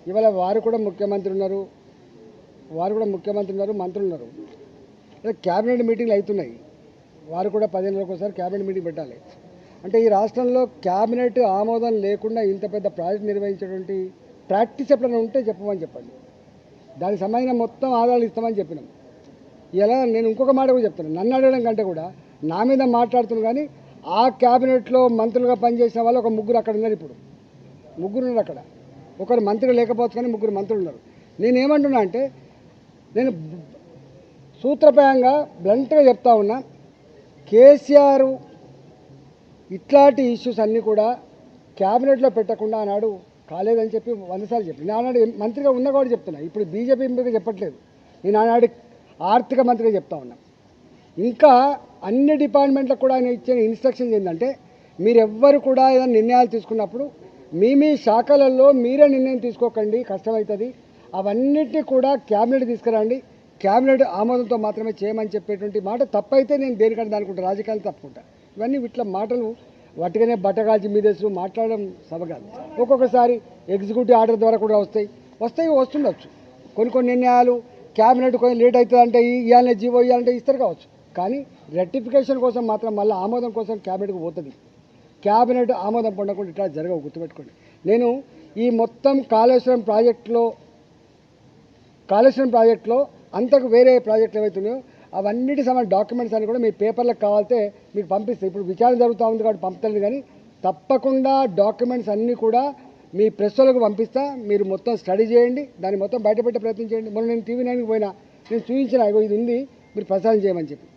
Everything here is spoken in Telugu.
ఇవాళ వారు కూడా ముఖ్యమంత్రి ఉన్నారు, మంత్రులు ఉన్నారు. క్యాబినెట్ మీటింగ్లు అవుతున్నాయి. వారు కూడా 10 నెలలకు ఒకసారి క్యాబినెట్ మీటింగ్ పెట్టాలి. అంటే ఈ రాష్ట్రంలో క్యాబినెట్ ఆమోదం లేకుండా ఇంత పెద్ద ప్రాజెక్ట్ నిర్వహించేటువంటి ప్రాక్టీస్ ఎప్పుడైనా ఉంటే చెప్పమని చెప్పండి. దానికి సంబంధించిన మొత్తం ఆధారాలు ఇస్తామని చెప్పినాం. ఇలా నేను ఇంకొక మాట కూడా చెప్తాను, నన్ను అడగడం కంటే కూడా నా మీద మాట్లాడుతున్నాను. కానీ ఆ క్యాబినెట్లో మంత్రులుగా పనిచేసిన వాళ్ళు ఒక 3 అక్కడ ఉన్నారు. ఇప్పుడు 3 ఉన్నారు అక్కడ. ఒకరు మంత్రి లేకపోవచ్చు కానీ 3 మంత్రులు ఉన్నారు. నేనేమంటున్నా అంటే, నేను సూత్రప్రాయంగా బ్లంట్గా చెప్తా ఉన్నా, కేసీఆర్ ఇట్లాంటి ఇష్యూస్ అన్నీ కూడా క్యాబినెట్లో పెట్టకుండా ఆనాడు కాలేదని చెప్పి 100 సార్లు చెప్పి, నేను ఆనాడు మంత్రిగా ఉన్నా కూడా చెప్తున్నా. ఇప్పుడు బీజేపీ ఎంపీగా చెప్పట్లేదు, నేను ఆనాడు ఆర్థిక మంత్రిగా చెప్తా ఉన్నా. ఇంకా అన్ని డిపార్ట్మెంట్లకు కూడా ఆయన ఇచ్చిన ఇన్స్ట్రక్షన్స్ ఏంటంటే, మీరెవ్వరు కూడా ఏదైనా నిర్ణయాలు తీసుకున్నప్పుడు మీ శాఖలలో మీరే నిర్ణయం తీసుకోకండి, కష్టమవుతుంది. అవన్నిటినీ కూడా క్యాబినెట్ తీసుకురండి, క్యాబినెట్ ఆమోదంతో మాత్రమే చేయమని చెప్పేటువంటి మాట తప్పైతే నేను దేనికంటే దానికుంటా, రాజకీయాలు తప్పుకుంటా. ఇవన్నీ ఇట్లా మాటలు వట్టిగానే బట్టగాల్చి మీదేసు మాట్లాడడం సబకాదు. ఒక్కొక్కసారి ఎగ్జిక్యూటివ్ ఆర్డర్ ద్వారా కూడా వస్తుండొచ్చు. కొన్ని నిర్ణయాలు క్యాబినెట్ కొంచెం లేట్ అవుతుంది అంటే ఇవ్వాలనే జీవో ఇవ్వాలంటే ఇస్తారు కావచ్చు. కానీ రెక్టిఫికేషన్ కోసం మాత్రం మళ్ళీ ఆమోదం కోసం క్యాబినెట్కి పోతుంది. క్యాబినెట్ ఆమోదం పొందకుండా ఇట్లా జరగవు, గుర్తుపెట్టుకోండి. నేను ఈ మొత్తం కాళేశ్వరం ప్రాజెక్టులో అంతకు వేరే ప్రాజెక్టులు ఏవైతున్నాయో అవన్నిటి సంబంధించిన డాక్యుమెంట్స్ అన్ని కూడా మీ పేపర్లకు కావాలితే మీకు పంపిస్తాయి. ఇప్పుడు విచారణ జరుగుతూ ఉంది కాబట్టి పంపుతాను, కానీ తప్పకుండా డాక్యుమెంట్స్ అన్నీ కూడా మీ ప్రెస్లకు పంపిస్తా. మీరు మొత్తం స్టడీ చేయండి, దాన్ని మొత్తం బయటపెట్టే ప్రయత్నం చేయండి. మొన్న నేను TV9కి పోయినా, నేను చూపించిన ఇది ఉంది, మీరు ప్రసారం చేయమని చెప్పి.